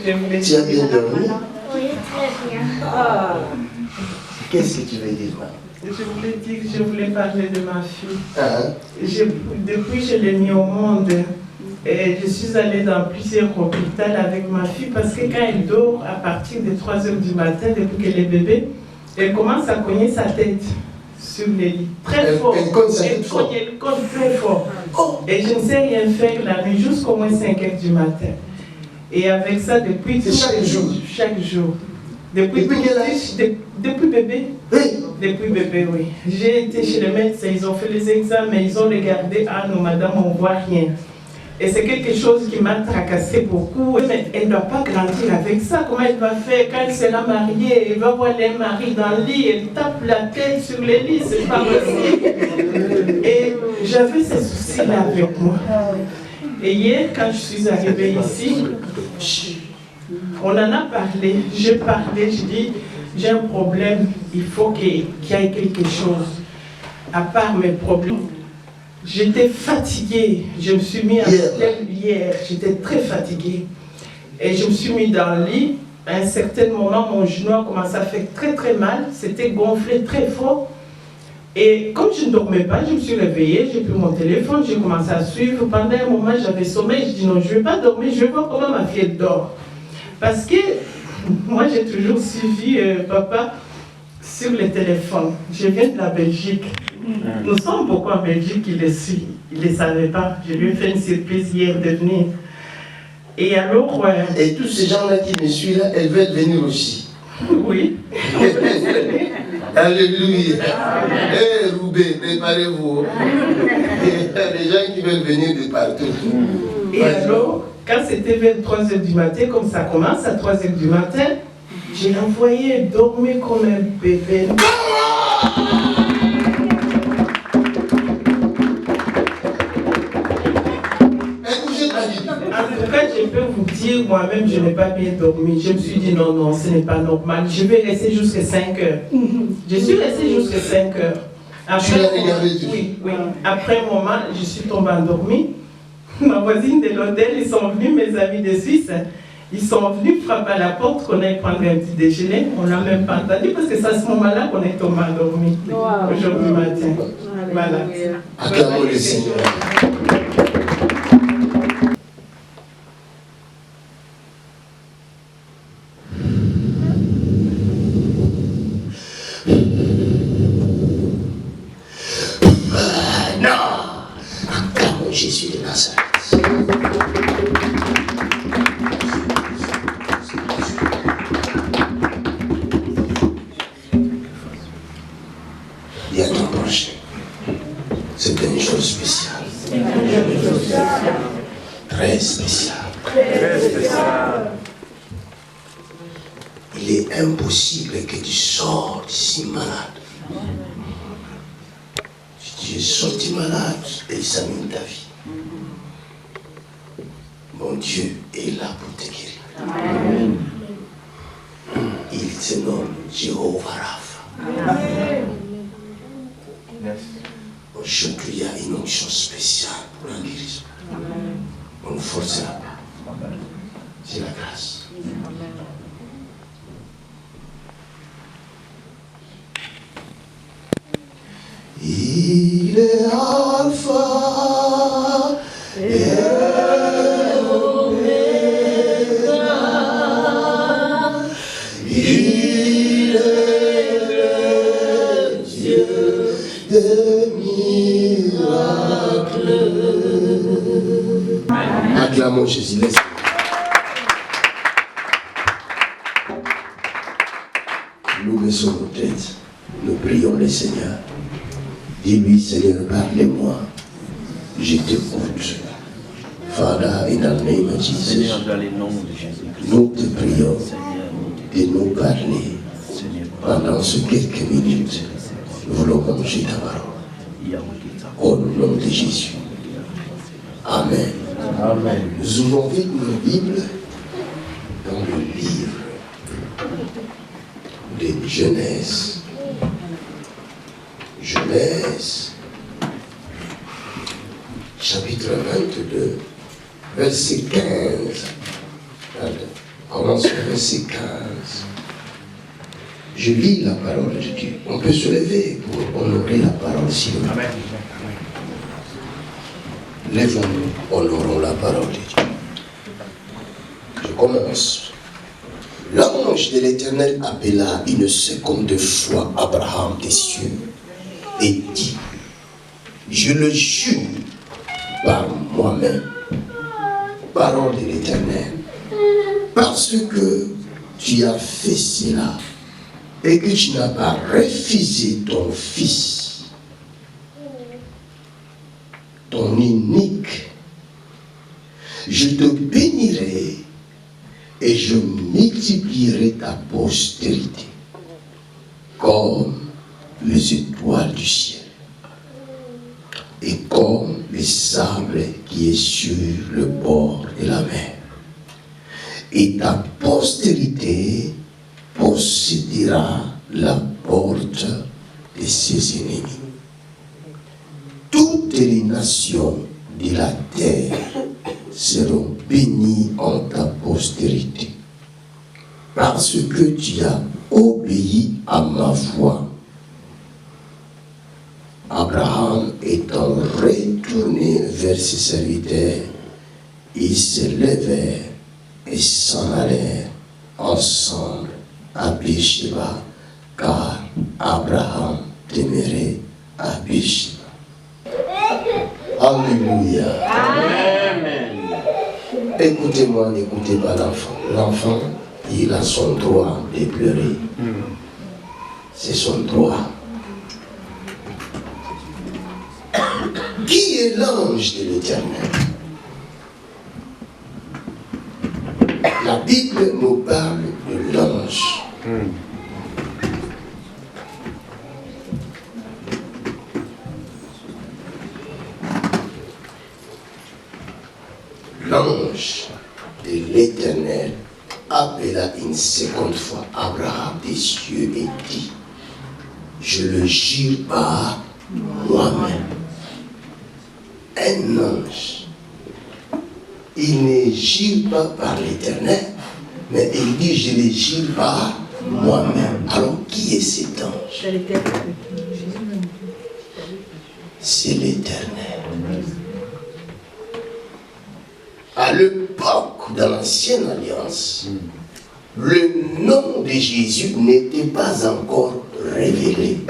je voulais Tu as bien dormi? Oui, très bien. Ah, Qu'est-ce que tu veux dire là? je voulais dire que je voulais parler de ma fille. Hein? Depuis que je l'ai mis au monde, et je suis allée dans plusieurs hôpitaux avec ma fille parce que quand elle dort à partir de 3h du matin, depuis qu'elle est bébé, elle commence à cogner sa tête sur les lits. Très fort. Elle cogne sa tête fort. Elle cogne très fort. Oh. Et je ne sais rien faire la nuit jusqu'au moins 5h du matin. Et avec ça, depuis chaque jour. Chaque jour. Depuis quel âge? Depuis bébé. Oui. Depuis bébé, oui. J'ai été chez le médecin, ils ont fait les examens, ils ont regardé, ah non madame, on ne voit rien. Et c'est quelque chose qui m'a tracassé beaucoup. Mais elle ne doit pas grandir avec ça. Comment elle va faire quand elle sera mariée? Elle va voir les maris dans le lit, elle tape la tête sur les lits, c'est pas possible. Et j'avais ces soucis-là avec moi. Et hier, quand je suis arrivée ici, on en a parlé. J'ai parlé, je dis, j'ai un problème, il faut qu'il y ait quelque chose. À part mes problèmes. J'étais fatiguée, je me suis mis à hier, j'étais très fatiguée. Et je me suis mis dans le lit, à un certain moment, mon genou a commencé à faire très très mal, c'était gonflé très fort. Et comme je ne dormais pas, je me suis réveillée, j'ai pris mon téléphone, j'ai commencé à suivre. Pendant un moment, j'avais sommeil, je dis non, je ne vais pas dormir, je vais voir comment ma fille dort. Parce que moi, j'ai toujours suivi papa sur le téléphone. Je viens de la Belgique. Nous sommes beaucoup en Belgique, il ne le savait pas. Je lui ai fait une surprise hier de venir. Et alors... Et tous ces gens-là qui me suivent là, elles veulent venir aussi. Oui. Alléluia. Eh, Roubaix, préparez-vous. Les gens qui veulent venir de partout. Et alors, quand c'était vers 3h du matin, comme ça commence à 3h du matin, j'ai envoyé dormir comme un bébé. En tout cas, je peux vous dire, moi-même, je n'ai pas bien dormi. Je me suis dit, non, non, ce n'est pas normal. Je vais rester jusqu'à 5 heures. Je suis restée jusqu'à 5 heures. Après, oui. Après un moment, je suis tombée endormie. Ma voisine de l'hôtel, ils sont venus, mes amis de Suisse, ils sont venus frapper à la porte, qu'on aille prendre un petit déjeuner. On ne l'a même pas entendu parce que c'est à ce moment-là qu'on est tombé endormi. Aujourd'hui matin. Voilà. Acclamons le Seigneur. Jésus de Nazareth. Il y a ton prochain. C'est une chose spéciale. Très spéciale. Il est impossible que tu sortes d'ici malade. Si tu es sorti malade, il examine ta vie. Mon Dieu est là pour te guérir. Amen. Il se nomme Jéhovah Rapha. Aujourd'hui, il y a une onction spéciale pour la guérison. On ne forcera pas. C'est la grâce. Il est Alpha et il est le Dieu des miracles. Acclamons Jésus. Nous baissons nos têtes, nous prions le Seigneur. Dis-lui, Seigneur, parle-moi. Je t'écoute. Father, in the name of Jesus, nous te prions de nous parler pendant ces quelques minutes. Nous voulons manger ta parole. Au nom de Jésus. Amen. Amen. Nous ouvrons vite nos Bibles dans le livre de Genèse. Genèse, chapitre 22, verset 15 commence au verset 15. Je lis la parole de Dieu. On peut se lever pour honorer la parole si vous voulez. Lèvons-nous, honorons la parole de Dieu. Je commence. L'ange de l'Éternel appela une seconde fois Abraham des cieux et dit, je le jure par moi-même, parole de l'Éternel, parce que tu as fait cela et que tu n'as pas refusé ton fils, ton unique, je te bénirai et je multiplierai ta postérité comme les étoiles du ciel et comme le sable qui est sur le bord de la mer. Et ta postérité possédera la porte de ses ennemis. Toutes les nations de la terre seront bénies en ta postérité, parce que tu as obéi à ma voix. Abraham étant retourné vers ses serviteurs, ils se levèrent et s'en allèrent ensemble à Beersheba, car Abraham demeurait à Beersheba. Alléluia. Amen. Écoutez-moi, n'écoutez pas l'enfant. L'enfant, il a son droit de pleurer. C'est son droit. Qui est l'ange de l'Éternel? La Bible nous parle de l'ange. L'ange de l'Éternel appela une seconde fois Abraham des cieux et dit, je le jure par moi-même. Un ange, il ne jure pas par l'Éternel, mais il dit, je le jure par moi-même. Alors, qui est cet ange? C'est l'Éternel. À l'époque de l'Ancienne Alliance, le nom de Jésus n'était pas encore révélé.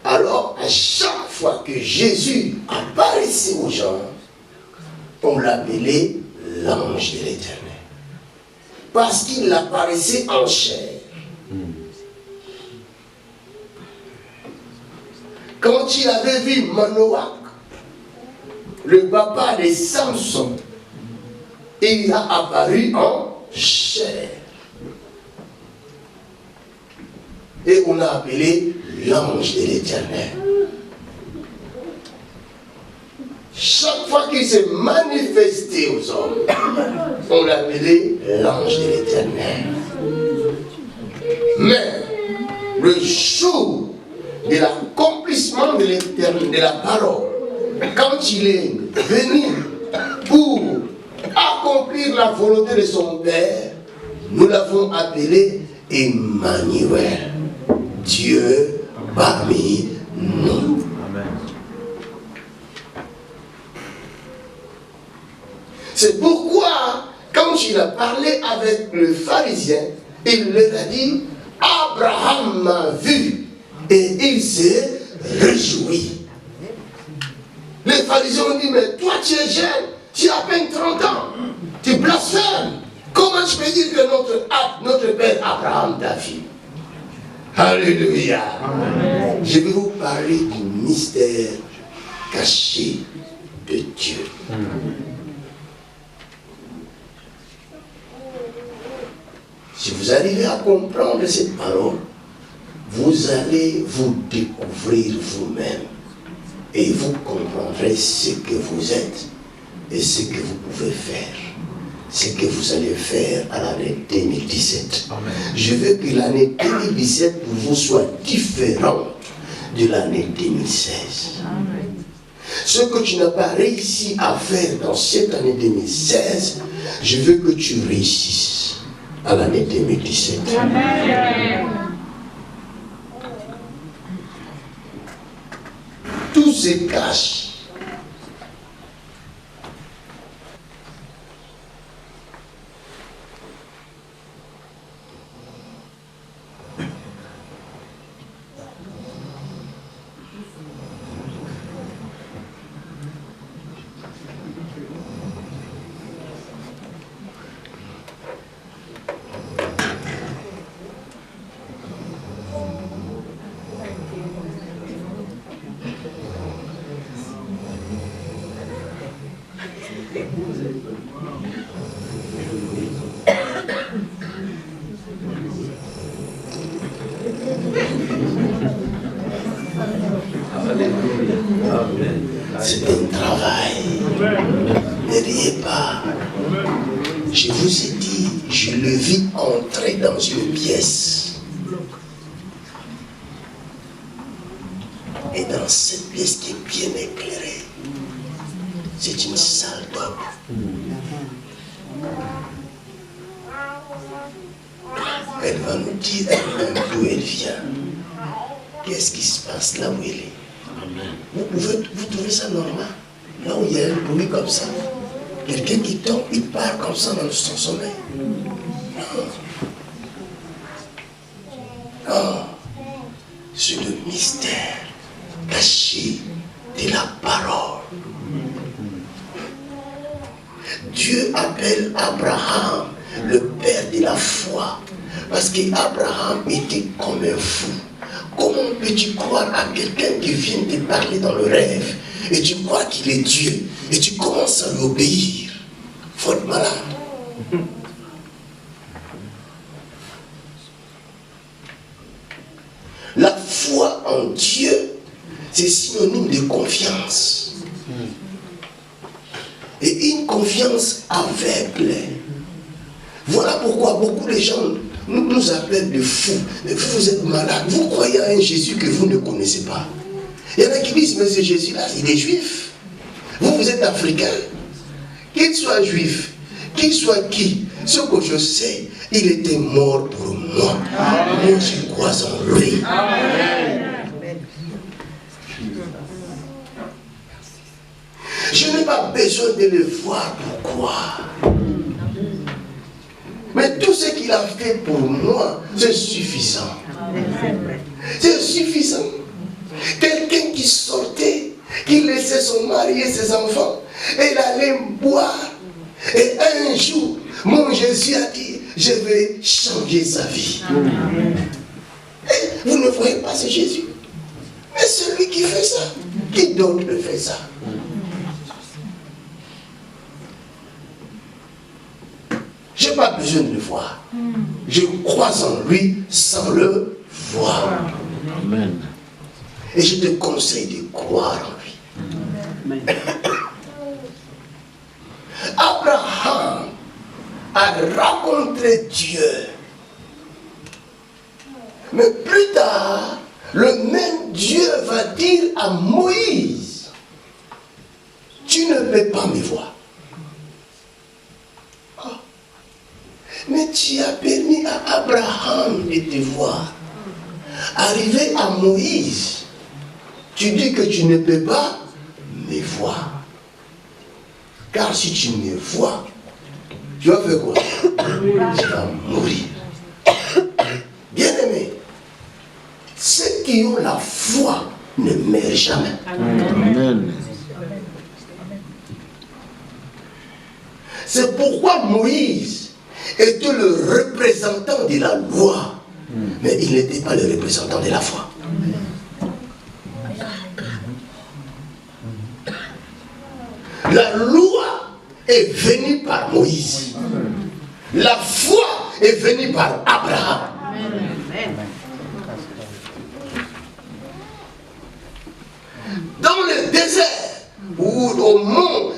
Alors, à chaque fois que Jésus apparaissait aux gens, on l'appelait l'ange de l'Éternel. Parce qu'il apparaissait en chair. Quand il avait vu Manoach, le papa de Samson, il a apparu en chair. Et on l'a appelé l'ange de l'Éternel. Chaque fois qu'il s'est manifesté aux hommes, on l'appelait l'ange de l'Éternel. Mais le jour de l'accomplissement de la parole, quand il est venu pour accomplir la volonté de son Père, nous l'avons appelé Emmanuel, Dieu parmi nous. Amen. C'est pourquoi, quand il a parlé avec le pharisien, il leur a dit, Abraham m'a vu et il s'est réjoui. Les pharisiens ont dit, mais toi tu es jeune, tu as à peine 30 ans, tu blasphèmes. Comment tu peux dire que notre père Abraham t'a vu? Alléluia. Amen. Je vais vous parler du mystère caché de Dieu. Si vous arrivez à comprendre cette parole, vous allez vous découvrir vous-même et vous comprendrez ce que vous êtes et ce que vous pouvez faire, ce que vous allez faire à l'année 2017. Amen. Je veux que l'année 2017 pour vous soit différente de l'année 2016. Amen. Ce que tu n'as pas réussi à faire dans cette année 2016, je veux que tu réussisses à l'année 2017. Amen. Tout se cache. C'est un travail. Ne riez pas. Je vous ai dit, je le vis entrer dans une pièce. Et dans cette pièce qui est bien éclairée, c'est une salle d'homme. Elle va nous dire elle-même d'où elle vient. Qu'est-ce qui se passe là où elle est? Vous trouvez ça normal? Là où il y a un bruit comme ça, quelqu'un qui tombe, il part comme ça dans son sommeil. Non. Non. C'est le mystère caché de la parole. Dieu appelle Abraham le père de la foi, parce qu'Abraham était comme un fou. Comment peux-tu croire à quelqu'un qui vient te parler dans le rêve et tu crois qu'il est Dieu et tu commences à lui obéir? Faut être malade. La foi en Dieu, c'est synonyme de confiance. Et une confiance aveugle. Voilà pourquoi beaucoup de gens nous appellent de fous. Vous êtes malades. Vous croyez à un Jésus que vous ne connaissez pas. Il y en a qui disent, mais ce Jésus-là, il est juif. Vous êtes africain. Qu'il soit juif, qu'il soit qui, ce que je sais, il était mort pour moi. Moi, je crois en lui. Amen. Je n'ai pas besoin de le voir. Pourquoi? Mais tout ce qu'il a fait pour moi, c'est suffisant. C'est suffisant. Quelqu'un qui sortait, qui laissait son mari et ses enfants, et il allait boire. Et un jour, mon Jésus a dit, je vais changer sa vie. Et vous ne voyez pas ce Jésus. Mais celui qui fait ça, qui d'autre le fait ça? Je n'ai pas besoin de le voir. Je crois en lui sans le voir. Amen. Et je te conseille de croire en lui. Amen. Abraham a rencontré Dieu. Mais plus tard, le même Dieu va dire à Moïse, tu ne peux pas me voir. Mais tu as permis à Abraham de te voir. Arrivé à Moïse, tu dis que tu ne peux pas me voir. Car si tu me vois, tu vas faire quoi? Tu vas mourir. Bien-aimé, ceux qui ont la foi ne meurent jamais. Amen. C'est pourquoi Moïse était le représentant de la loi, mais il n'était pas le représentant de la foi. La loi est venue par Moïse. La foi est venue par Abraham. Dans le désert, ou au mont,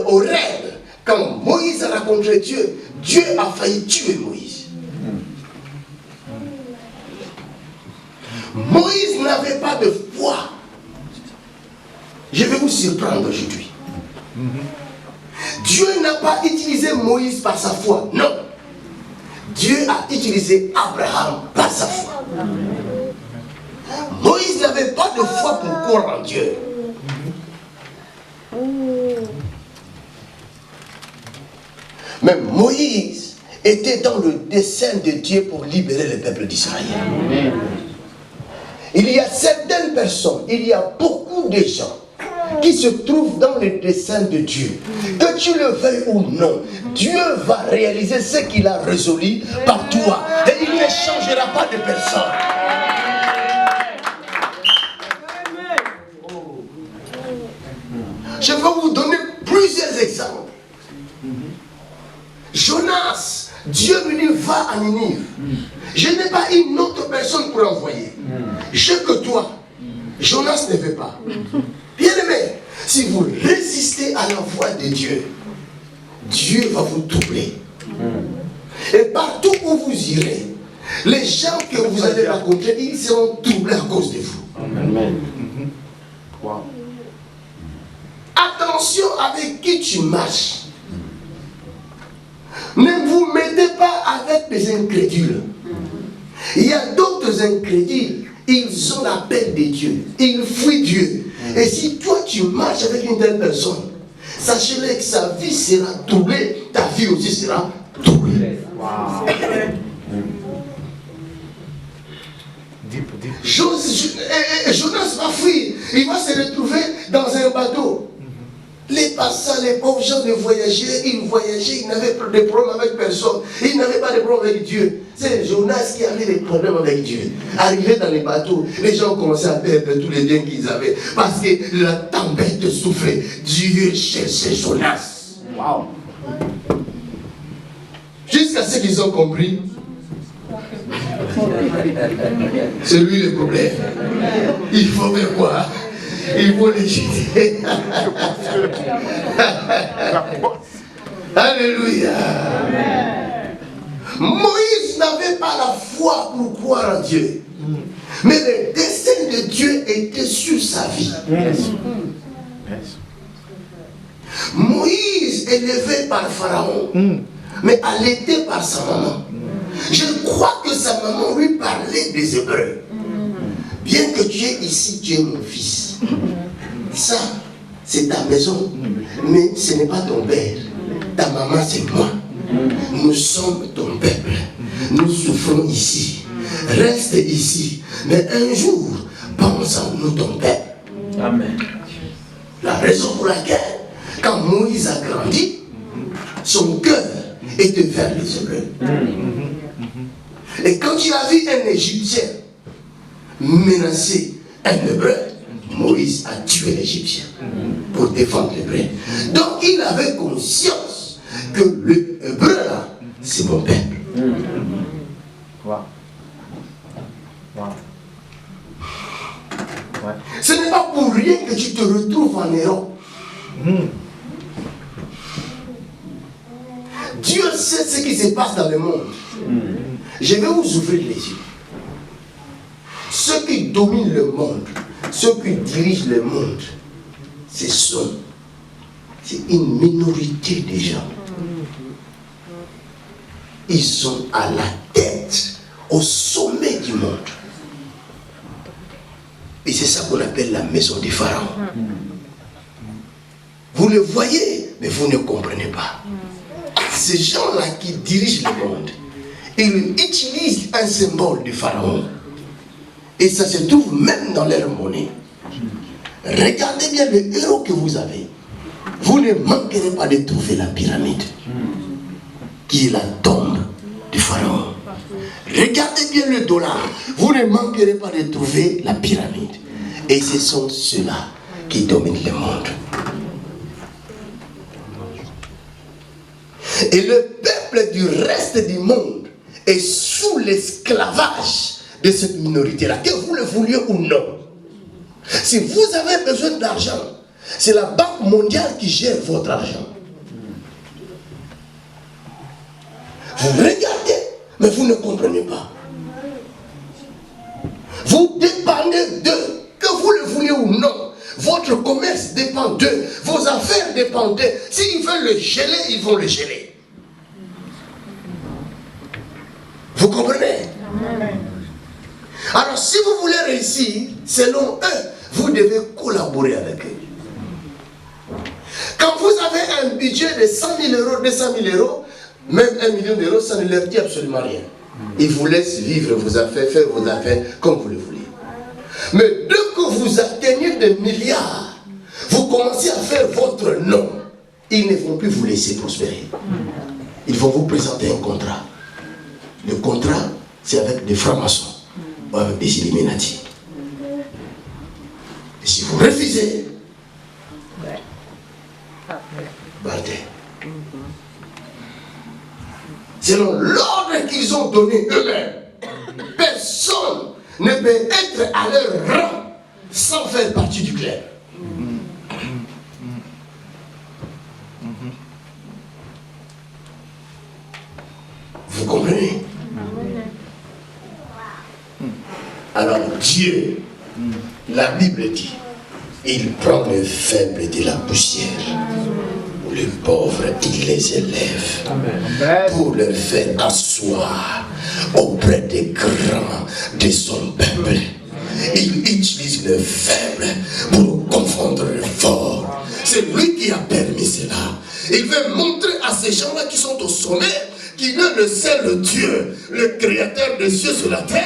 au rêve, quand Moïse a rencontré Dieu, Dieu a failli tuer Moïse. Moïse n'avait pas de foi. Je vais vous surprendre aujourd'hui. Dieu n'a pas utilisé Moïse par sa foi. Non. Dieu a utilisé Abraham par sa foi. Moïse n'avait pas de foi pour croire en Dieu. Mais Moïse était dans le dessein de Dieu pour libérer le peuple d'Israël. Il y a certaines personnes, il y a beaucoup de gens qui se trouvent dans le dessein de Dieu. Que tu le veuilles ou non, Dieu va réaliser ce qu'il a résolu par toi. Et il ne changera pas de personne. Je vais vous donner plusieurs exemples. Jonas, Dieu lui dit va à Ninive. Je n'ai pas une autre personne pour envoyer. Je que toi. Jonas ne veut pas. Bien aimé, si vous résistez à la voix de Dieu, Dieu va vous troubler. Et partout où vous irez, les gens que vous allez rencontrer, ils seront troublés à cause de vous. Amen. Wow. Attention avec qui tu marches. Ne vous mettez pas avec des incrédules. Il y a d'autres incrédules. Ils ont l'appel de Dieu. Ils fuient Dieu. Et si toi tu marches avec une telle personne, sachez-le que sa vie sera troublée. Ta vie aussi sera troublée. Wow. Jonas va fuir. Il va se retrouver dans un bateau. Les passants, les pauvres gens de voyager, ils voyageaient, ils n'avaient pas de problème avec personne. Ils n'avaient pas de problème avec Dieu. C'est Jonas qui avait des problèmes avec Dieu. Arrivé dans les bateaux, les gens commençaient à perdre tous les biens qu'ils avaient. Parce que la tempête souffrait. Dieu cherchait Jonas. Wow. Jusqu'à ce qu'ils ont compris. C'est lui le problème. Il faut faire quoi? Il faut les jeter. Alléluia. Moïse n'avait pas la foi pour croire en Dieu. Mais le dessein de Dieu était sur sa vie. Moïse élevé par Pharaon, mais allaité par sa maman. Je crois que sa maman lui parlait des Hébreux. Bien que tu es ici, tu es mon fils. Ça, c'est ta maison. Mais ce n'est pas ton père. Ta maman, c'est moi. Nous sommes ton peuple. Nous souffrons ici. Reste ici. Mais un jour, pense en nous, ton peuple. Amen. La raison pour laquelle, quand Moïse a grandi, son cœur était vers les Hébreux. Et quand il a vu un Égyptien menacer un Hébreu, Moïse a tué l'Égyptien pour défendre l'Hébreu. Donc il avait conscience que le Hébreu là, c'est mon peuple. Wow. Wow. Ouais. Ce n'est pas pour rien que tu te retrouves en Europe. Dieu sait ce qui se passe dans le monde. Je vais vous ouvrir les yeux. Ceux qui dominent le monde, ceux qui dirigent le monde, c'est une minorité de gens. Ils sont à la tête, au sommet du monde. Et c'est ça qu'on appelle la maison des pharaons. Vous le voyez, mais vous ne comprenez pas. Ces gens-là qui dirigent le monde, ils utilisent un symbole du pharaon. Et ça se trouve même dans leur monnaie. Regardez bien le héros que vous avez. Vous ne manquerez pas de trouver la pyramide, qui est la tombe du pharaon. Regardez bien le dollar. Vous ne manquerez pas de trouver la pyramide. Et ce sont ceux-là qui dominent le monde. Et le peuple du reste du monde est sous l'esclavage de cette minorité-là, que vous le vouliez ou non. Si vous avez besoin d'argent, c'est la Banque mondiale qui gère votre argent. Vous regardez, mais vous ne comprenez pas. Vous dépendez d'eux, que vous le vouliez ou non. Votre commerce dépend d'eux. Vos affaires dépendent d'eux. S'ils veulent le geler, ils vont le geler. Vous comprenez? Alors, si vous voulez réussir, selon eux, vous devez collaborer avec eux. Quand vous avez un budget de 100 000 euros, 200 000 euros, même 1 million d'euros, ça ne leur dit absolument rien. Ils vous laissent vivre vos affaires, faire vos affaires comme vous le voulez. Mais dès que vous atteignez des milliards, vous commencez à faire votre nom, ils ne vont plus vous laisser prospérer. Ils vont vous présenter un contrat. Le contrat, c'est avec des francs-maçons ou avec des Illuminati. Et si vous refusez, partez. Selon l'ordre qu'ils ont donné eux-mêmes, personne ne peut être à leur rang sans faire partie du clerc. Vous comprenez? Alors Dieu, la Bible dit, il prend les faibles de la poussière, les pauvres, il les élève. Amen. Pour les faire asseoir auprès des grands de son peuple. Il utilise les faibles pour confondre les forts. C'est lui qui a permis cela. Il veut montrer à ces gens-là qui sont au sommet qu'il est le seul Dieu, le créateur des cieux sur la terre,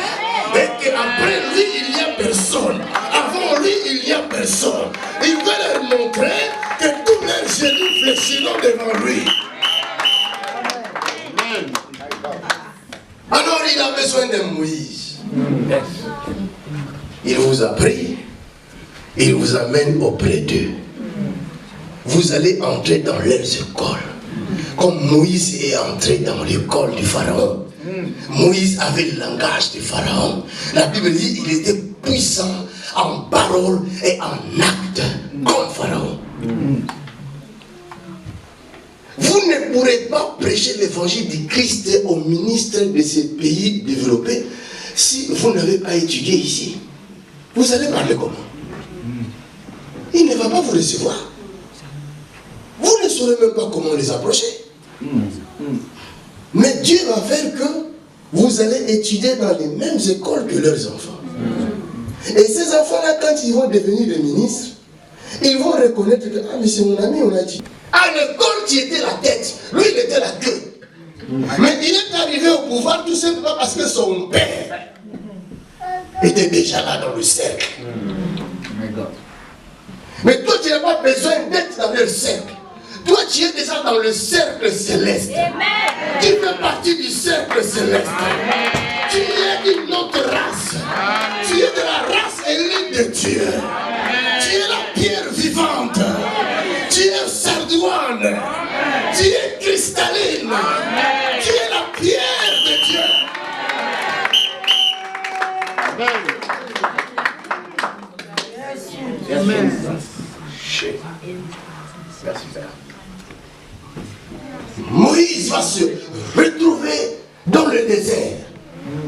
et qu'après lui, il n'y a personne. Avant lui, il n'y a personne. Il veut leur montrer que tous leurs génies fléchiront devant lui. Alors il a besoin de Moïse. Il vous a pris, il vous amène auprès d'eux. Vous allez entrer dans leurs écoles. Comme Moïse est entré dans l'école du Pharaon. Moïse avait le langage du Pharaon. La Bible dit qu'il était puissant en parole et en acte comme Pharaon. Vous ne pourrez pas prêcher l'évangile du Christ aux ministres de ces pays développés si vous n'avez pas étudié ici. Vous allez parler comment? Il ne va pas vous recevoir. Vous ne saurez même pas comment les approcher. Mais Dieu va faire que vous allez étudier dans les mêmes écoles que leurs enfants. Et ces enfants-là, quand ils vont devenir des ministres, ils vont reconnaître que, ah mais c'est mon ami, on a dit. À l'école, tu étais la tête, lui il était la queue. Mais il est arrivé au pouvoir tout simplement parce que son père était déjà là dans le cercle. Mais toi, tu n'as pas besoin d'être dans le cercle. Toi, tu es déjà dans le cercle céleste. Amen. Tu fais partie du cercle céleste. Amen. Tu es d'une autre race. Amen. Tu es de la race élite de Dieu. Amen. Tu es la pierre vivante. Amen. Tu es sardoine. Amen. Tu es cristalline. Amen. Tu es la pierre de Dieu. Amen. Amen. Merci, Père. Moïse va se retrouver dans le désert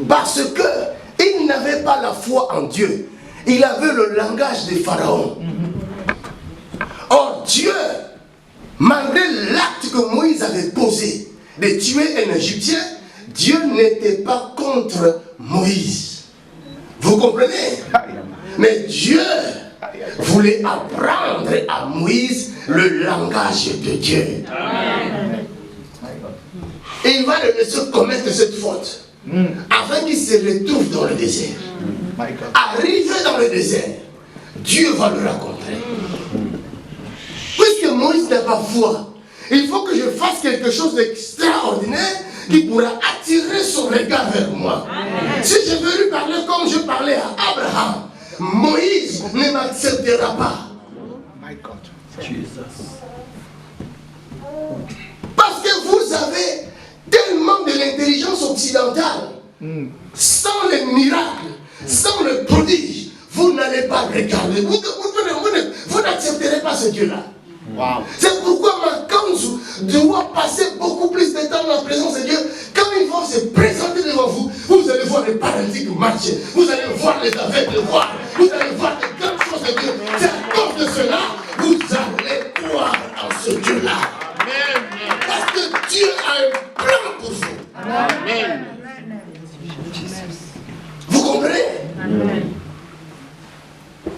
parce qu'il n'avait pas la foi en Dieu. Il avait le langage de Pharaon. Or Dieu, malgré l'acte que Moïse avait posé de tuer un Égyptien, Dieu n'était pas contre Moïse. Vous comprenez? Mais Dieu voulait apprendre à Moïse le langage de Dieu. Amen. Et il va le laisser commettre cette faute afin qu'il se retrouve dans le désert. Arrivé dans le désert, Dieu va le rencontrer. Puisque Moïse n'a pas foi, il faut que je fasse quelque chose d'extraordinaire qui pourra attirer son regard vers moi. Amen. Si je veux lui parler comme je parlais à Abraham, Moïse ne m'acceptera pas. My God. Jesus. Parce que vous avez tellement de l'intelligence occidentale. Sans les miracles, sans le prodige, vous n'allez pas regarder. Vous n'accepterez pas ce Dieu-là. Wow. C'est pourquoi Makanzu doit passer beaucoup plus de temps dans la présence de Dieu. Quand ils vont se présenter devant vous, vous allez voir les paralytiques marcher, vous allez voir les aveugles voir, vous allez voir les grandes choses de Dieu. C'est à cause de Vous comprenez?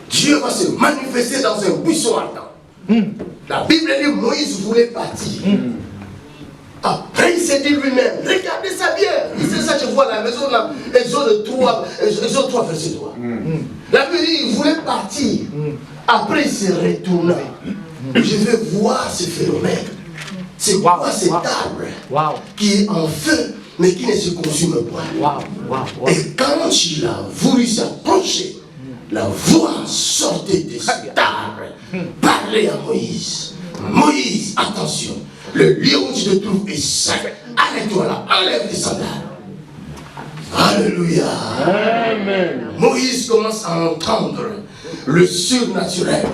Dieu va se manifester dans un buisson ardent. La Bible dit Moïse voulait partir. Après, il s'est dit lui-même, regardez ça bien. Il sait ça, je vois à la maison, Exode 3, verset 3. La Bible dit, il voulait partir. Après, il se retourna. Je vais voir ce phénomène. C'est quoi cet arbre qui est en feu, mais qui ne se consume pas. Et quand il a voulu s'approcher, la voix sortait de cet arbre, parlait à Moïse. Moïse, attention, le lieu où tu te trouves est sacré. Arrête-toi là, enlève tes sandales. Alléluia. Amen. Moïse commence à entendre le surnaturel.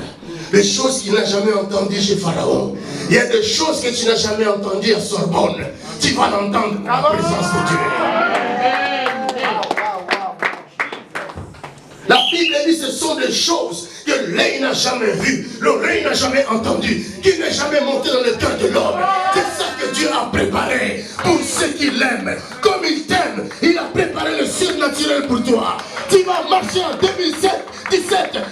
Des choses qu'il n'a jamais entendues chez Pharaon. Il y a des choses que tu n'as jamais entendues à Sorbonne. Tu vas l'entendre dans la présence de Dieu. La Bible dit que ce sont des choses que l'œil n'a jamais vues, l'oreille n'a jamais entendues, qui n'est jamais monté dans le cœur de l'homme. C'est ça que Dieu a préparé pour ceux qui l'aiment. Comme il t'aime, il a préparé le surnaturel pour toi. Tu vas marcher en 2017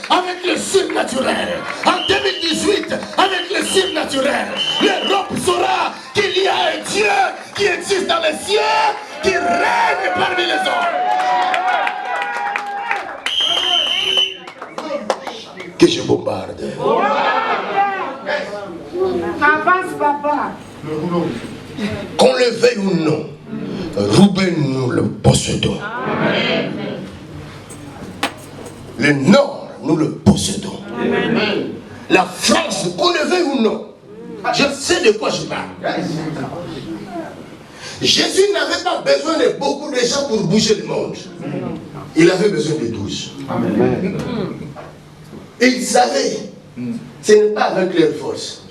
avec le surnaturel. En 2018 avec le surnaturel. L'Europe saura qu'il y a un Dieu qui existe dans les cieux, qui règne parmi les hommes. Que je bombarde. Avance, papa. Qu'on le veuille ou non, Rouben nous le possédons. Le Nord, nous le possédons. La France, qu'on le veuille ou non, je sais de quoi je parle. Jésus n'avait pas besoin de beaucoup de gens pour bouger le monde. Il avait besoin de 12. Et il savait, ce n'est pas avec leur force.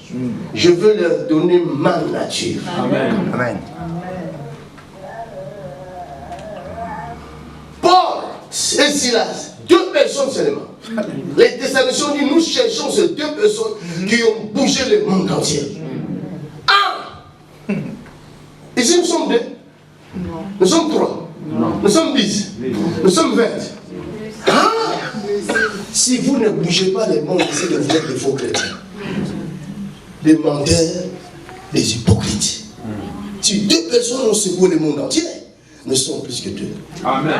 Je veux leur donner ma nature. Amen. Paul et Silas, 2 personnes seulement. Les Thessaloniciens disent, nous cherchons ces 2 personnes qui ont bougé le monde entier. Ici nous sommes 2. Nous sommes 3. Nous sommes 10. Nous sommes 20. Si vous ne bougez pas le monde, c'est que vous êtes des faux chrétiens. Des menteurs, des hypocrites. Si 2 personnes ont secoué le monde entier, nous sommes plus que 2. Amen.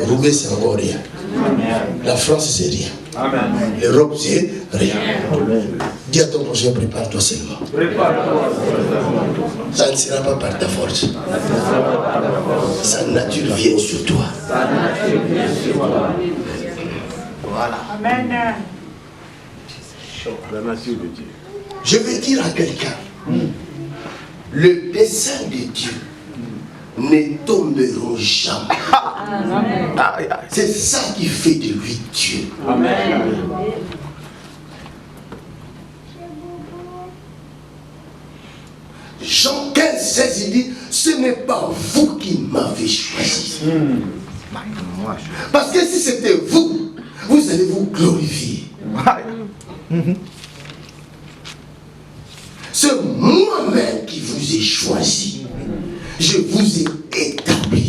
Roubaix, c'est encore rien. Amen. La France, c'est rien. L'Europe, c'est rien. Dis à ton prochain, prépare-toi seulement. Ça ne sera pas par ta force. Sa nature vient sur toi. Voilà. Amen. La nature de Dieu. Je veux dire à quelqu'un, le dessein de Dieu ne tomberont jamais. C'est ça qui fait de lui Dieu. Amen. Jean 15, 16, il dit, ce n'est pas vous qui m'avez choisi. Parce que si c'était vous, vous allez vous glorifier. C'est moi-même qui vous ai choisi. Je vous ai établi.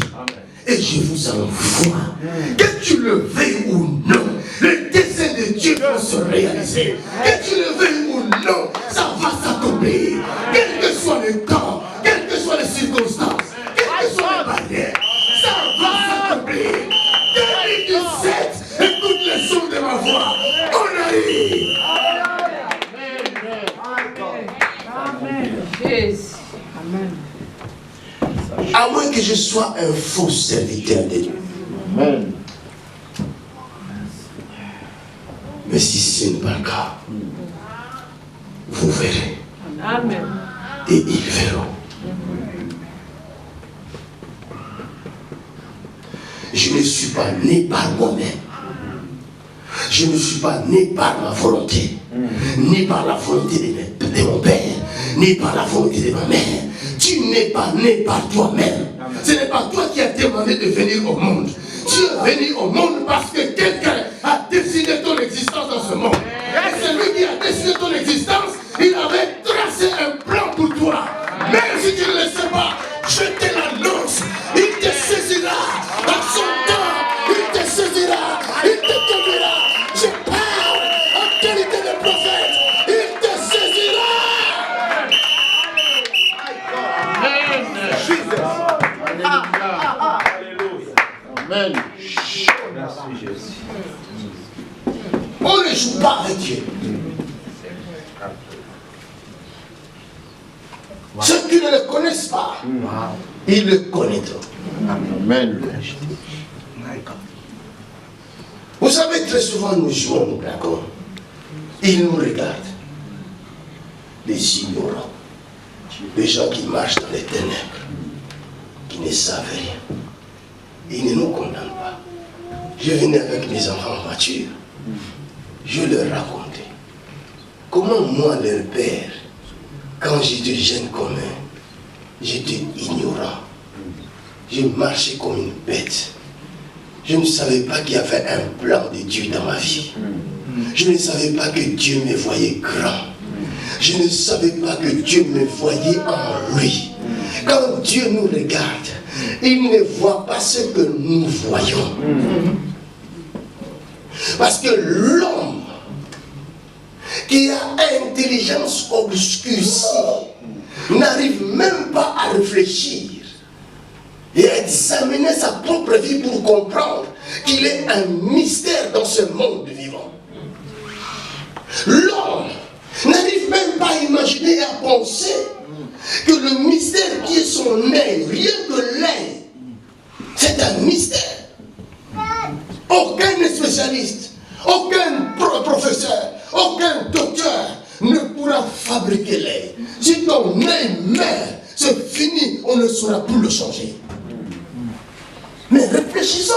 Et je vous envoie. Que tu le veuilles ou non, le dessein de Dieu va se réaliser. Que tu le veuilles ou non, ça va s'accomplir. Quel que soit le temps, quelles que soient les circonstances, quelles que soient les barrières, ça va s'accomplir. 2017, écoute le son de ma voix. On arrive. Amen. À moins que je sois un faux serviteur de Dieu. Amen. Mais si ce n'est pas le cas, vous verrez. Amen. Et ils verront. Je ne suis pas né par moi-même. Je ne suis pas né par ma volonté. Ni par la volonté de mon père. Ni par la volonté de ma mère. Tu n'es pas né par toi-même. Ce n'est pas toi qui as demandé de venir au monde. Tu es venu au monde parce que quelqu'un a décidé ton existence dans ce monde. Et celui qui a décidé ton existence, il avait tracé un plan pour toi. Même si tu ne le sais pas, je te l'annonce. Il Amen. On ne joue pas avec Dieu. Ceux qui ne le connaissent pas, ils le connaîtront. Amen. Vous savez, très souvent nous jouons, nous blaguons. Ils nous regardent. Les ignorants. Les gens qui marchent dans les ténèbres. Qui ne savent rien. Ils ne nous condamnent pas. Je venais avec mes enfants en voiture. Je leur racontais comment moi, leur père, quand j'étais jeune commun, j'étais ignorant. Je marchais comme une bête. Je ne savais pas qu'il y avait un plan de Dieu dans ma vie. Je ne savais pas que Dieu me voyait grand. Je ne savais pas que Dieu me voyait en lui. Quand Dieu nous regarde, il ne voit pas ce que nous voyons. Parce que l'homme qui a intelligence obscurcie n'arrive même pas à réfléchir et à examiner sa propre vie pour comprendre qu'il est un mystère dans ce monde vivant. L'homme n'arrive même pas à imaginer et à penser que le mystère qui est son nez, rien que l'œil, c'est un mystère. Aucun spécialiste, aucun professeur, aucun docteur ne pourra fabriquer l'œil. Si ton œil meurt, c'est fini, on ne saura plus le changer. Mais réfléchissons.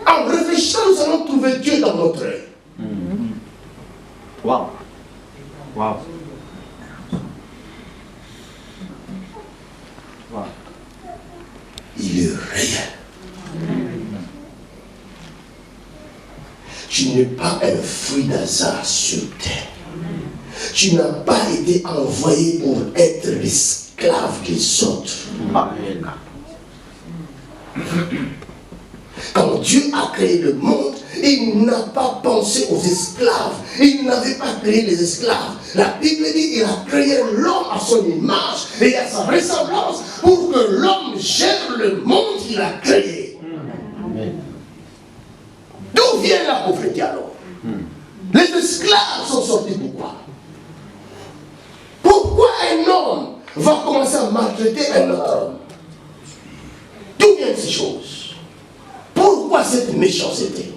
En réfléchissant, nous allons trouver Dieu dans notre œil. Wow. Wow. Wow. Il est réel. Tu n'es pas un fruit d'hasard sur terre. Tu n'as pas été envoyé pour être l'esclave des autres. Amen. Quand Dieu a créé le monde, il n'a pas pensé aux esclaves. Il n'avait pas créé les esclaves. La Bible dit qu'il a créé l'homme à son image et à sa ressemblance pour que l'homme gère le monde qu'il a créé. D'où vient la pauvreté alors? Les esclaves sont sortis pourquoi? Pourquoi un homme va commencer à maltraiter un autre homme? D'où viennent ces choses? Pourquoi cette méchanceté?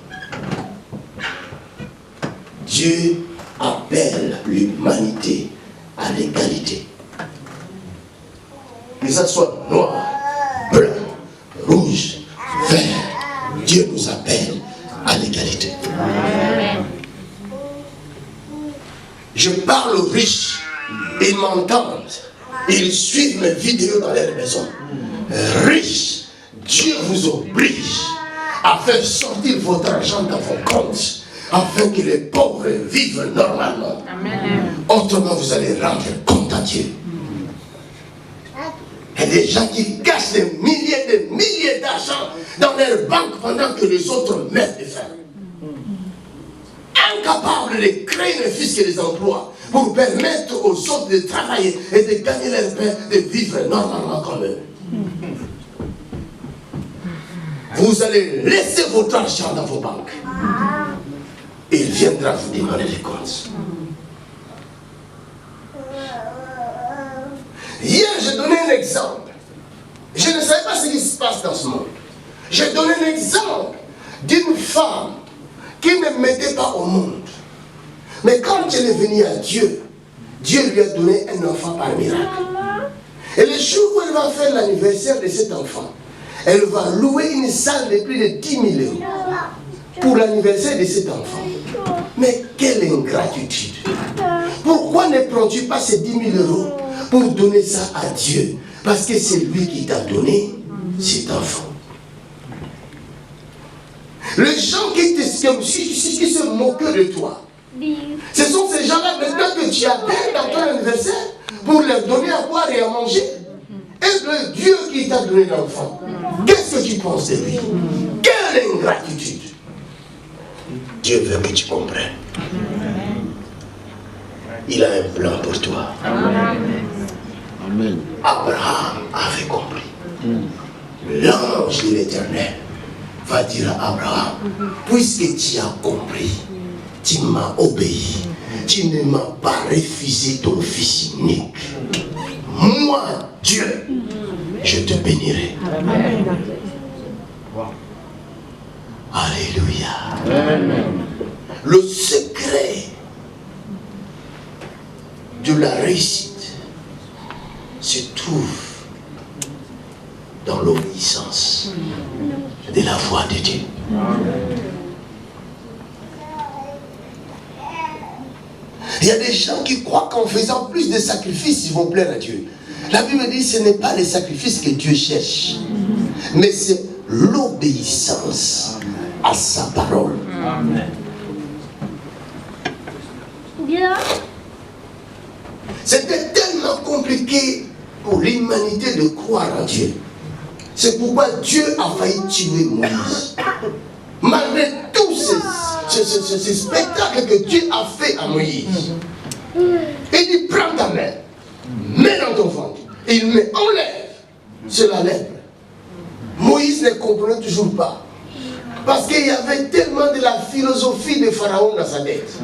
Dieu appelle l'humanité à l'égalité. Que ça soit noir, blanc, rouge, vert, Dieu nous appelle à l'égalité. Je parle aux riches, ils m'entendent, ils suivent mes vidéos dans leur maison. Riches, Dieu vous oblige à faire sortir votre argent dans vos comptes, afin que les pauvres vivent normalement. Amen. Autrement, vous allez rendre compte à Dieu. Il y a des gens qui cachent des milliers d'argent dans leur banque pendant que les autres meurent de faim. Incapables de créer les fiscs et les emplois pour permettre aux autres de travailler et de gagner leur pain, de vivre normalement comme eux. Vous allez laisser votre argent dans vos banques. Il viendra vous demander des comptes. Hier, j'ai donné un exemple. Je ne savais pas ce qui se passe dans ce monde. J'ai donné un exemple d'une femme qui ne m'aidait pas au monde. Mais quand elle est venue à Dieu, Dieu lui a donné un enfant par miracle. Et le jour où elle va faire l'anniversaire de cet enfant, elle va louer une salle de plus de 10 000 euros pour l'anniversaire de cet enfant. Mais quelle ingratitude! Pourquoi ne prends-tu pas ces 10 000 euros pour donner ça à Dieu? Parce que c'est lui qui t'a donné cet enfant. Les gens qui se moquent de toi, ce sont ces gens-là maintenant que tu appelles dans ton anniversaire pour leur donner à boire et à manger. Est-ce le Dieu qui t'a donné l'enfant? Qu'est-ce que tu penses de lui? Quelle ingratitude! Dieu veut que tu comprennes. Il a un plan pour toi. Amen. Amen. Abraham avait compris. L'ange de l'Éternel va dire à Abraham, puisque tu as compris, tu m'as obéi, tu ne m'as pas refusé ton fils unique. Moi, Dieu, je te bénirai. Amen. Alléluia. Amen. Le secret de la réussite se trouve dans l'obéissance de la voix de Dieu. Il y a des gens qui croient qu'en faisant plus de sacrifices, ils vont plaire à Dieu. La Bible dit que ce n'est pas les sacrifices que Dieu cherche, mais c'est l'obéissance à sa parole. Amen. C'était tellement compliqué pour l'humanité de croire en Dieu. C'est pourquoi Dieu a failli tuer Moïse. Malgré tout ce spectacle que Dieu a fait à Moïse. Il dit, prends ta main, mets dans ton ventre. Et il met, enlève. C'est la lèpre. Moïse ne comprenait toujours pas. Parce qu'il y avait tellement de la philosophie de Pharaon dans sa tête.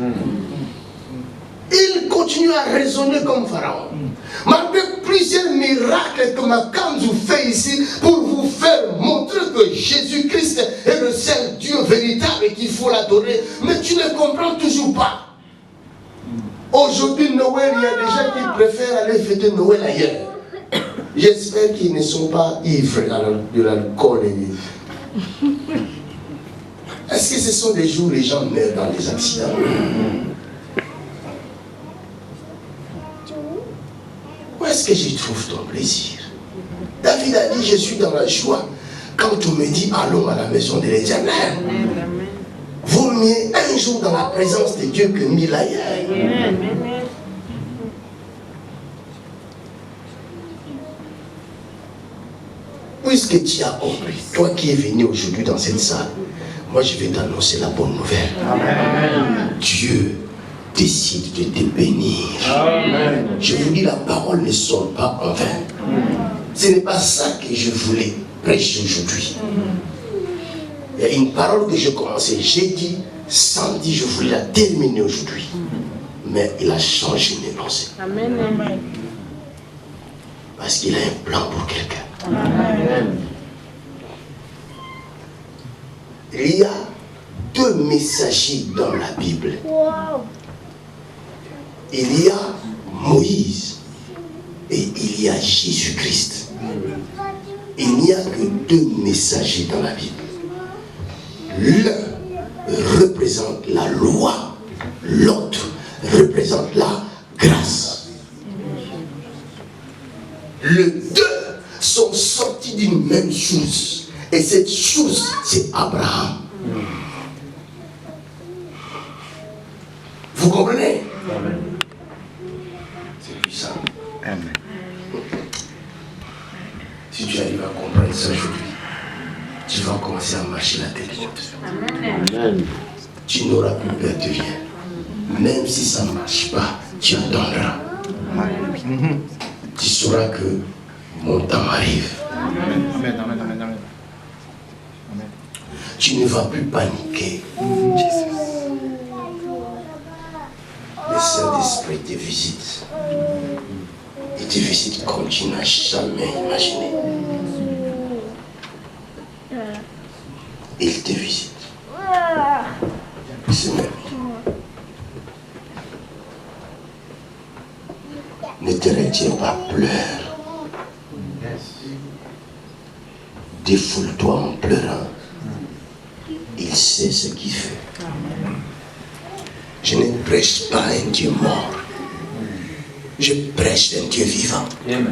Il continue à raisonner comme Pharaon. Malgré plusieurs miracles que Makanzu fait ici pour vous faire montrer que Jésus-Christ est le seul Dieu véritable et qu'il faut l'adorer, mais tu ne comprends toujours pas. Aujourd'hui, Noël, il y a des gens qui préfèrent aller fêter Noël ailleurs. J'espère qu'ils ne sont pas ivres de l'alcool. Est-ce que ce sont des jours où les gens meurent dans des accidents? Où est-ce que j'y trouve ton plaisir? David a dit, je suis dans la joie quand on me dit, allons à la maison de l'Éternel. Vaut mieux un jour dans la présence de Dieu que 1000 ailleurs. Puisque tu as compris, toi qui es venu aujourd'hui dans cette salle, moi je vais t'annoncer la bonne nouvelle. Amen. Dieu décide de te bénir. Amen. Je vous dis, la parole ne sort pas en vain. Ce n'est pas ça que je voulais prêcher aujourd'hui. Il y a une parole que j'ai commencé jeudi, samedi, je voulais la terminer aujourd'hui. Mais il a changé mes pensées. Amen. Parce qu'il a un plan pour quelqu'un. Amen. Il y a 2 messagers dans la Bible. Il y a Moïse et il y a Jésus-Christ. Il n'y a que 2 messagers dans la Bible. L'un représente la loi, l'autre représente la grâce. Les 2 sont sortis d'une même chose. Et cette chose, c'est Abraham. Vous comprenez? Amen. C'est puissant. Amen. Si tu arrives à comprendre ça aujourd'hui, tu vas commencer à marcher la tête haute. Amen. Tu n'auras plus peur de rien. Même si ça ne marche pas, tu attendras. Tu sauras que mon temps arrive. Amen. Amen. Amen. Amen. Amen. Tu ne vas plus paniquer. Le Saint-Esprit te visite. Il te visite comme tu n'as jamais imaginé. Il te visite. C'est merveilleux. Ne te retiens pas, pleure. Défoule-toi en pleurant. Il sait ce qu'il fait. Je ne prêche pas un Dieu mort. Je prêche un Dieu vivant. Amen.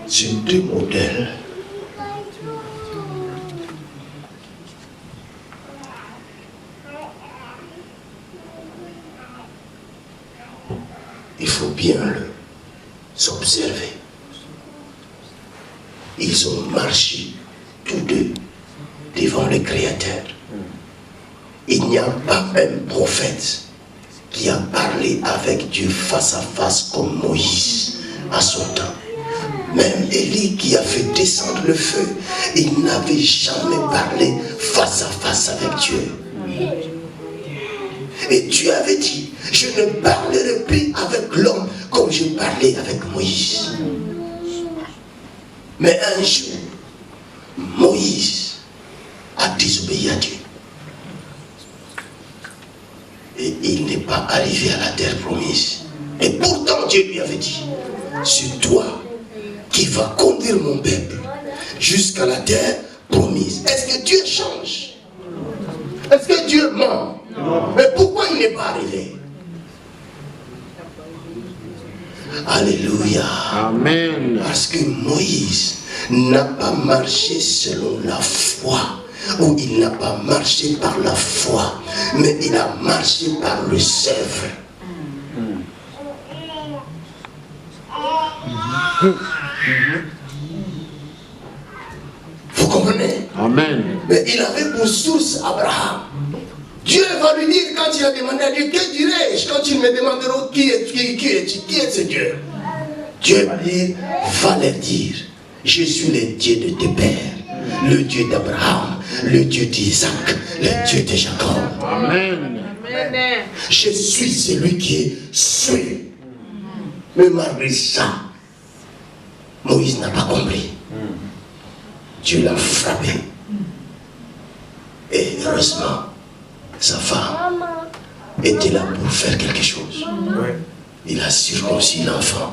Ces 2 modèles il faut bien s'observer. Ils ont marché tous 2 devant le Créateur. il n'y a pas un prophète qui a parlé avec Dieu face à face comme Moïse à son temps. Même Élie qui a fait descendre le feu, il n'avait jamais parlé face à face avec Dieu. Et Dieu avait dit, je ne parlerai plus avec l'homme comme je parlais avec Moïse. Mais un jour, Moïse a désobéi à Dieu. Et il n'est pas arrivé à la terre promise. Et pourtant Dieu lui avait dit, c'est toi qui vas conduire mon peuple jusqu'à la terre promise. Est-ce que Dieu change? Est-ce que Dieu ment? Mais pourquoi il n'est pas arrivé? Alléluia. Amen. Parce que Moïse n'a pas marché selon la foi, ou il n'a pas marché par la foi, mais il a marché par le sèvre. Vous comprenez? Amen. Mais il avait pour source Abraham. Dieu va lui dire, quand il a demandé à Dieu, que dirais-je quand ils me demanderont qui est ce Dieu? Dieu va dire, va leur dire, je suis le Dieu de tes pères, le Dieu d'Abraham, le Dieu d'Isaac, le Dieu de Jacob. Amen. Je suis celui qui est suivi. Mais malgré ça, Moïse n'a pas compris. Dieu l'a frappé. Et heureusement, sa femme était là pour faire quelque chose. Il a circoncis l'enfant.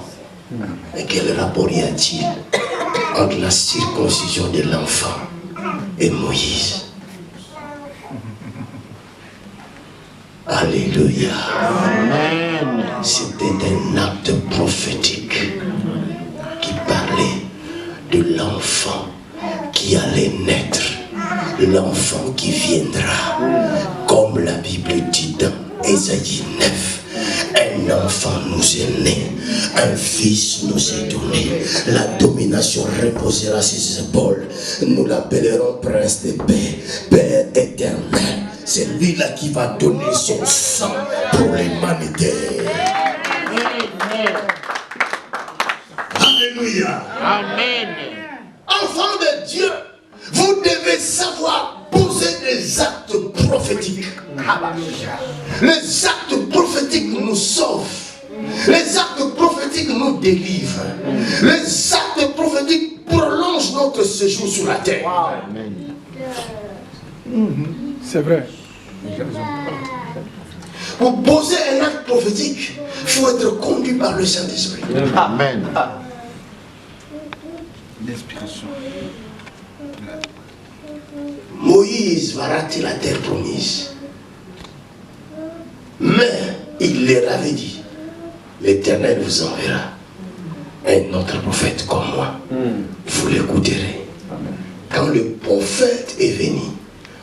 Mais quel rapport y a-t-il entre la circoncision de l'enfant et Moïse? Alléluia. Amen. C'était un acte prophétique qui parlait de l'enfant qui allait naître, l'enfant qui viendra, comme la Bible dit dans Ésaïe 9. Un enfant nous est né, un fils nous est donné, la domination reposera sur ses épaules, nous l'appellerons prince de paix, Père éternel. C'est lui-là qui va donner son sang pour l'humanité. Alléluia. Amen. Enfants de Dieu, vous devez savoir poser des actes prophétiques. Les actes prophétiques nous sauvent. Les actes prophétiques nous délivrent. Les actes prophétiques prolongent notre séjour sur la terre. Amen. C'est vrai. Pour poser un acte prophétique, il faut être conduit par le Saint-Esprit. Amen. L'inspiration. Moïse va rater la terre promise. Mais il leur avait dit, l'Éternel vous enverra un autre prophète comme moi. Vous l'écouterez. Quand le prophète est venu,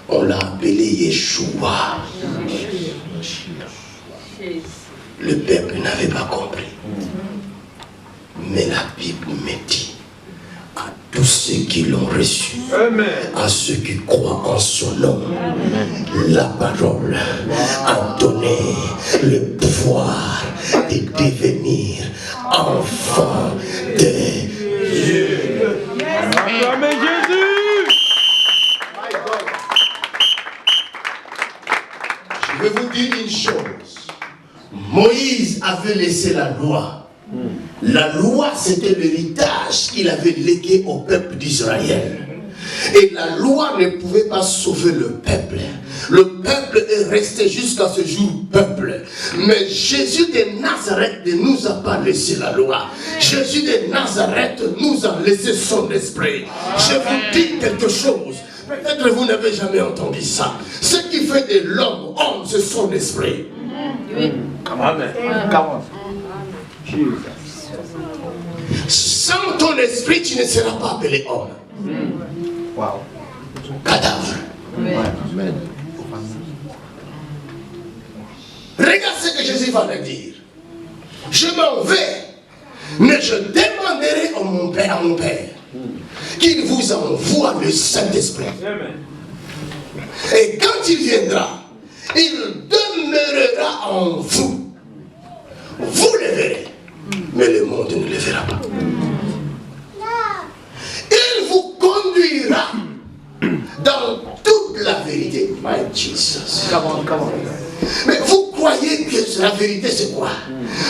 on l'a appelé Yeshua. Le peuple n'avait pas compris. Mais la Bible me dit, à tous ceux qui l'ont reçu, à ceux qui croient en son nom, la parole a donné le pouvoir de devenir enfant de Dieu. Amen, Jésus. Je vais vous dire une chose. Moïse avait laissé la loi. La loi, c'était l'héritage qu'il avait légué au peuple d'Israël. Et la loi ne pouvait pas sauver le peuple. Le peuple est resté jusqu'à ce jour peuple. Mais Jésus de Nazareth ne nous a pas laissé la loi. Jésus de Nazareth nous a laissé son esprit. Je vous dis quelque chose. Peut-être vous n'avez jamais entendu ça. Ce qui fait de l'homme homme, c'est son esprit. Amen. Sans ton esprit, tu ne seras pas appelé homme. Wow. Cadavre. Amen. Regarde ce que Jésus va leur dire. Je m'en vais, mais je demanderai à mon Père qu'il vous envoie le Saint-Esprit. Et quand il viendra, en vous, vous le verrez, mais le monde ne le verra pas. Il vous conduira dans toute la vérité. My Jesus. Mais vous croyez que la vérité c'est quoi?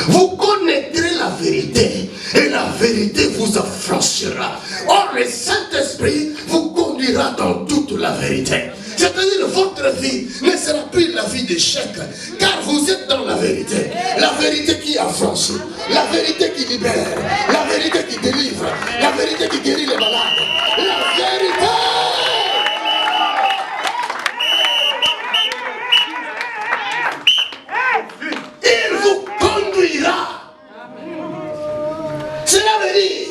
Vous connaîtrez la vérité et la vérité vous affranchira. Or le Saint-Esprit vous conduira dans toute la vérité. C'est-à-dire que votre vie ne sera plus la vie d'échec, car vous êtes dans la vérité. La vérité qui affranchit, la vérité qui libère, la vérité qui délivre, la vérité qui guérit les malades. La vérité! Il vous conduira. Cela veut dire,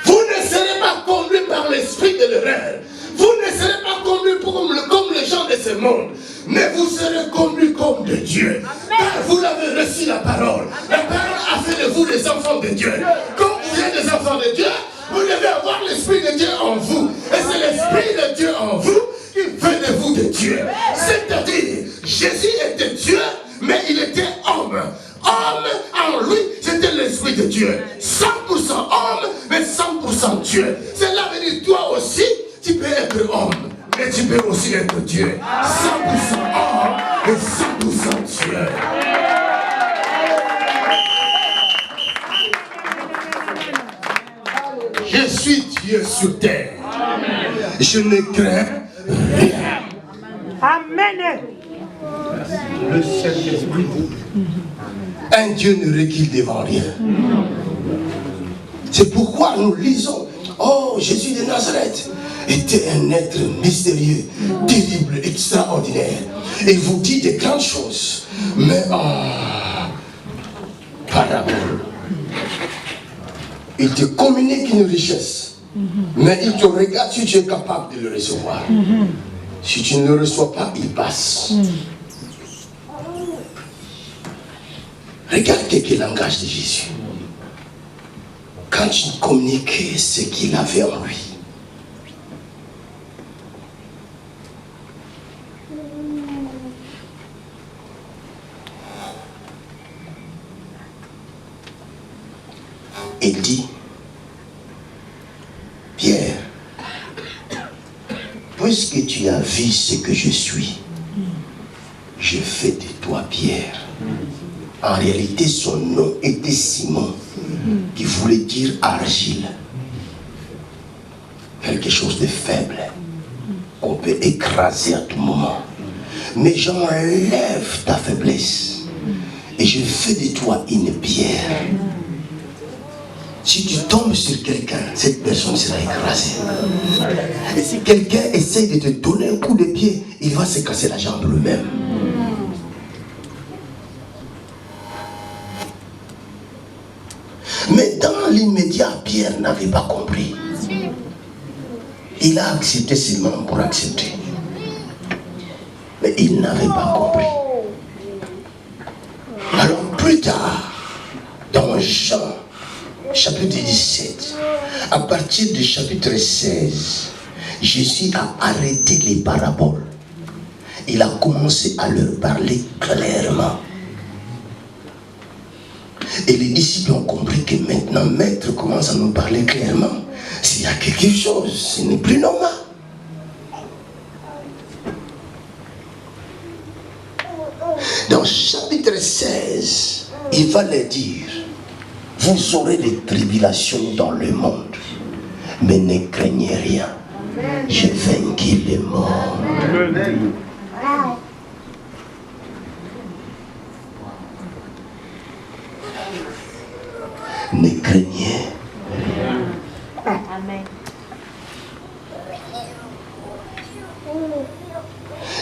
vous ne serez pas conduit par l'esprit de l'erreur. Vous ne serez pas conduit comme les gens de ce monde, mais vous serez conduits comme de Dieu. Car vous l'avez reçu la parole. La parole a fait de vous des enfants de Dieu. Comme vous êtes des enfants de Dieu, vous devez avoir l'esprit de Dieu en vous. Et c'est l'esprit de Dieu en vous qui fait de vous de Dieu. C'est-à-dire, Jésus était Dieu, mais il était homme. Homme en lui, c'était l'esprit de Dieu. 100% homme, mais 100% Dieu. Cela veut dire, toi aussi, tu peux être homme, mais tu peux aussi être Dieu. 100% homme et 100% Dieu. Je suis Dieu sur terre. Je ne crains rien. Amen. Le Saint-Esprit. Un Dieu ne recule devant rien. C'est pourquoi nous lisons, oh, Jésus de Nazareth était un être mystérieux, terrible, extraordinaire. Il vous dit de grandes choses, mais en parabole. Il te communique une richesse, mais il te regarde si tu es capable de le recevoir. Si tu ne le reçois pas, il passe. Regarde quel langage de Jésus. Quand il communiquait ce qu'il avait en lui. Il dit, Pierre, puisque tu as vu ce que je suis, je fais de toi Pierre. En réalité, son nom était Simon, qui voulait dire argile. Quelque chose de faible, qu'on peut écraser à tout moment. Mais j'enlève ta faiblesse, et je fais de toi une pierre. Si tu tombes sur quelqu'un, cette personne sera écrasée. Et si quelqu'un essaie de te donner un coup de pied, il va se casser la jambe lui-même. Mais dans l'immédiat, Pierre n'avait pas compris. Il a accepté seulement pour accepter. Mais il n'avait pas compris. Alors plus tard, dans Jean, chapitre 17, à partir du chapitre 16, Jésus a arrêté les paraboles. Il a commencé à leur parler clairement. Et les disciples ont compris que maintenant, Maître commence à nous parler clairement. S'il y a quelque chose, ce n'est plus normal. Dans chapitre 16, il va leur dire, vous aurez des tribulations dans le monde, mais ne craignez rien. J'ai vaincu les morts. Ne craignez rien. Amen.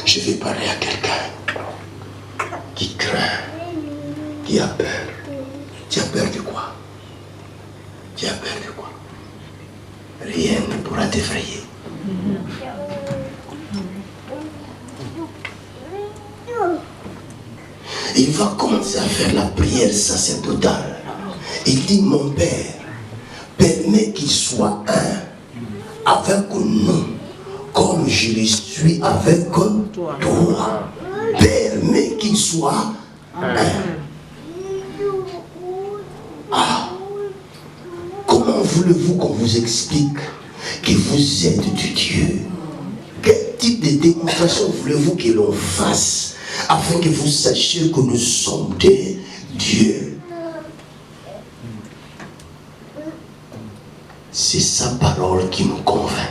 Je vais parler à quelqu'un qui craint, qui a peur. Tu as peur de quoi? Tu as peur de quoi? Rien ne pourra t'effrayer. Il va commencer à faire la prière sacerdotale. Il dit, mon Père, permets qu'il soit un avec nous, comme je le suis avec toi. Permets qu'il soit Comment voulez-vous qu'on vous explique que vous êtes de Dieu? Quel type de démonstration voulez-vous que l'on fasse afin que vous sachiez que nous sommes de Dieu? C'est sa parole qui nous convainc.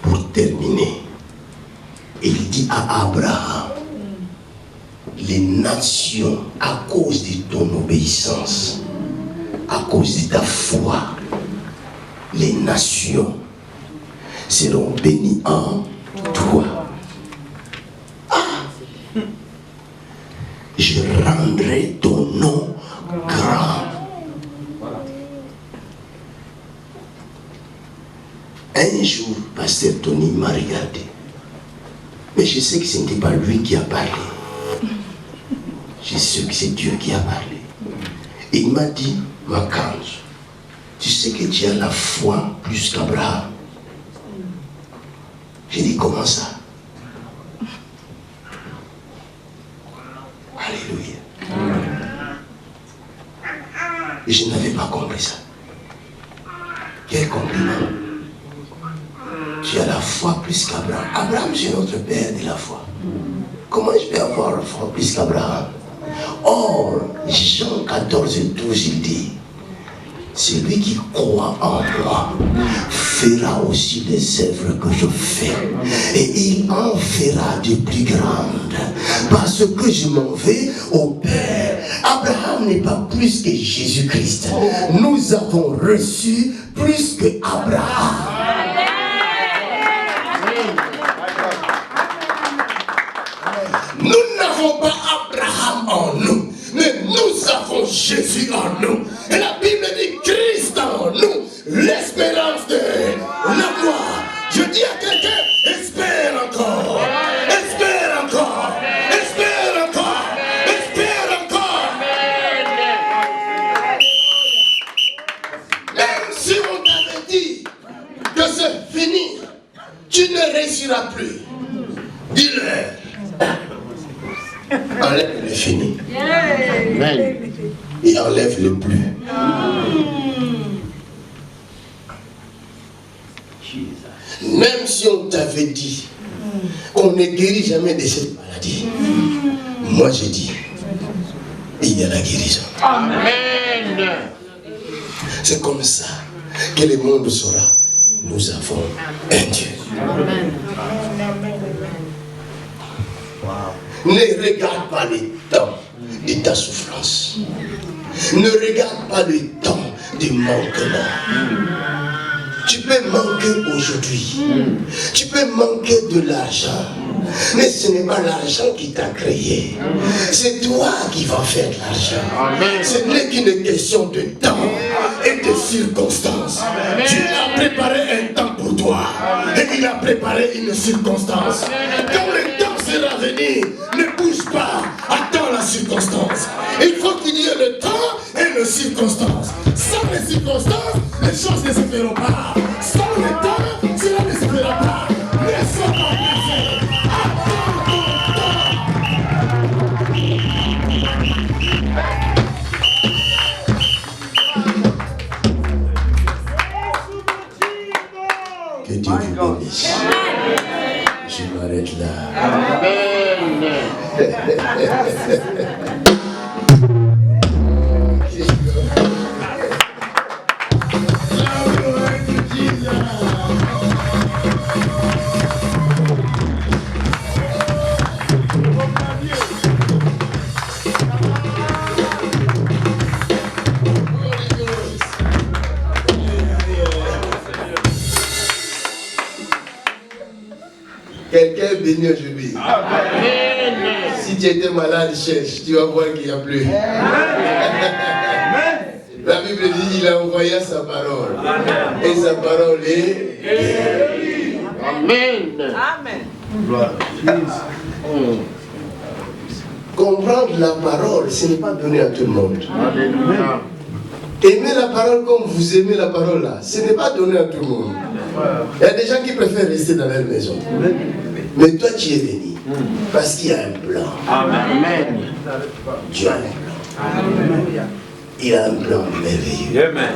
Pour terminer, il dit à Abraham, les nations, à cause de ton obéissance, à cause de ta foi, les nations seront bénies en toi. Je rendrai ton nom grand. Un jour, Pasteur Tony m'a regardé. Mais je sais que ce n'était pas lui qui a parlé. Je sais que c'est Dieu qui a parlé. Et il m'a dit, Makanj, tu sais que tu as la foi plus qu'Abraham. J'ai dit, comment ça? Alléluia. Et je n'avais pas compris ça. Quel compliment. Tu as la foi plus qu'Abraham. Abraham, c'est notre père de la foi. Comment je vais avoir la foi plus qu'Abraham? Or, Jean 14 et 12, il dit, celui qui croit en moi fera aussi les œuvres que je fais. Et il en fera de plus grandes. Parce que je m'en vais au Père. Abraham n'est pas plus que Jésus-Christ. Nous avons reçu plus que Abraham. Nous n'avons pas Abraham en nous, mais nous avons Jésus en nous. Et la Bible dit Christ en nous, l'espérance de la gloire. Je dis à quelqu'un, espère encore, espère encore, espère encore, espère encore. Même si on t'avait dit que c'est fini, tu ne réussiras plus. Dis-leur. Enlève le fini. Amen. Et enlève le plus. Même si on t'avait dit qu'on ne guérit jamais de cette maladie, moi j'ai dit, il y a la guérison. Amen. C'est comme ça que le monde saura. Nous avons un Dieu. Amen. Ne regarde pas le temps de ta souffrance. Ne regarde pas le temps du manquement. Tu peux manquer aujourd'hui. Tu peux manquer de l'argent. Mais ce n'est pas l'argent qui t'a créé. C'est toi qui vas faire de l'argent. Ce n'est qu'une question de temps et de circonstances. Dieu a préparé un temps pour toi. Et il a préparé une circonstance. Quand le temps sera venu, ne bouge pas. Attends la circonstance. Il faut qu'il y ait le temps et les circonstances. Sans les circonstances, les choses ne se feront pas. Sans le temps, cela ne se fera pas. Ne sois pas pressé. Attends ton temps. Que Dieu vous bénisse. Je m'arrête là. Amen. Quelqu'un est béni aujourd'hui. Si tu étais malade, cherche, tu vas voir qu'il n'y a plus. La Bible dit qu'il a envoyé sa parole. Et sa parole est guérie. Amen. Amen. Comprendre la parole, ce n'est pas donné à tout le monde. Alléluia. Aimer la parole comme vous aimez la parole là, ce n'est pas donné à tout le monde. Il y a des gens qui préfèrent rester dans leur maison. Mais toi, tu es venu parce qu'il y a un plan. Amen. Dieu a un plan. Il a un plan merveilleux. Amen.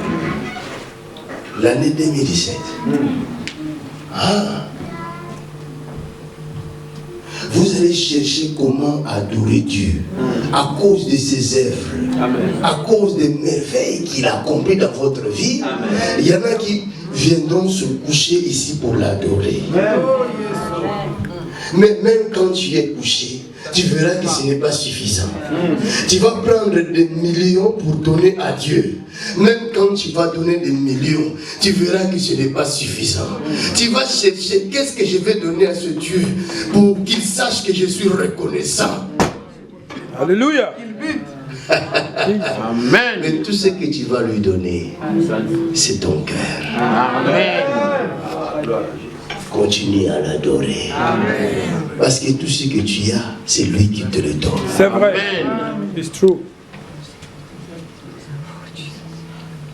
L'année 2017. Vous allez chercher comment adorer Dieu à cause de ses œuvres, à cause des merveilles qu'il a accompli dans votre vie. Il y en a qui viendront se coucher ici pour l'adorer. Mais même quand tu es couché, tu verras que ce n'est pas suffisant. Tu vas prendre des millions pour donner à Dieu. Même quand tu vas donner des millions, tu verras que ce n'est pas suffisant. Tu vas chercher qu'est-ce que je vais donner à ce Dieu pour qu'il sache que je suis reconnaissant. Alléluia. Amen. Mais tout ce que tu vas lui donner, c'est ton cœur. Amen. Continue à l'adorer. Parce que tout ce que tu as, c'est lui qui te le donne. C'est vrai. It's true.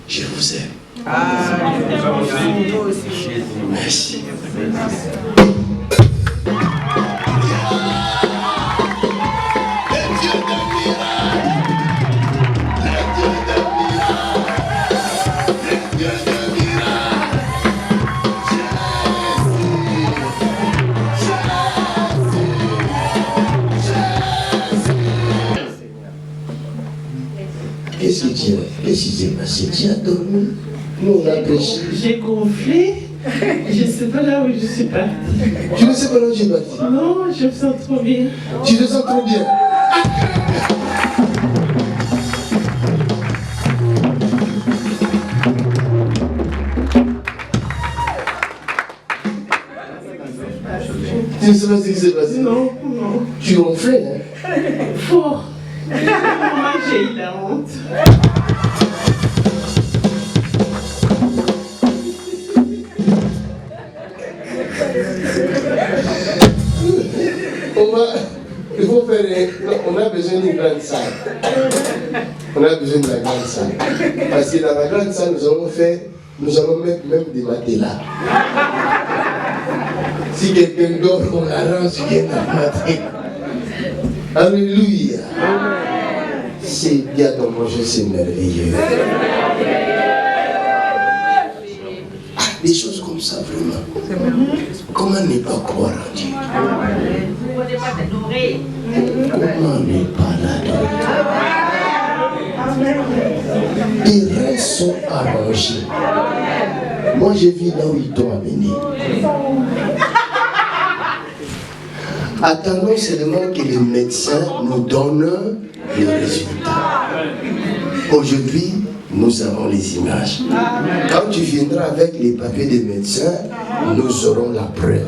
Je vous aime. Merci. Qu'est-ce qui s'est passé? Tu as dormi? Nous, on a péché. J'ai gonflé. Je ne sais pas là où je suis partie. Tu ne sais pas là où tu es parti? Non, je me sens trop bien. Tu te sens trop bien. Tu ne sais pas ce qui s'est passé? Non, non. Tu gonflais, hein? Fort. Moi, j'ai eu la honte. Il faut faire. On a besoin d'une grande salle. On a besoin de la grande salle. Parce que dans la grande salle, nous allons mettre même des matelas. Si quelqu'un dort, on arrange bien la matin. Alléluia. C'est bien ton projet, c'est merveilleux. Des choses comme ça, vraiment. Comment ne pas croire en Dieu? Comment ne pas l'adorer? Les reins sont arrangés. Moi, je vis là où ils t'ont amené. Attendons seulement que les médecins nous donnent le résultat. Aujourd'hui, nous avons les images. Quand tu viendras avec les papiers des médecins, nous aurons la preuve.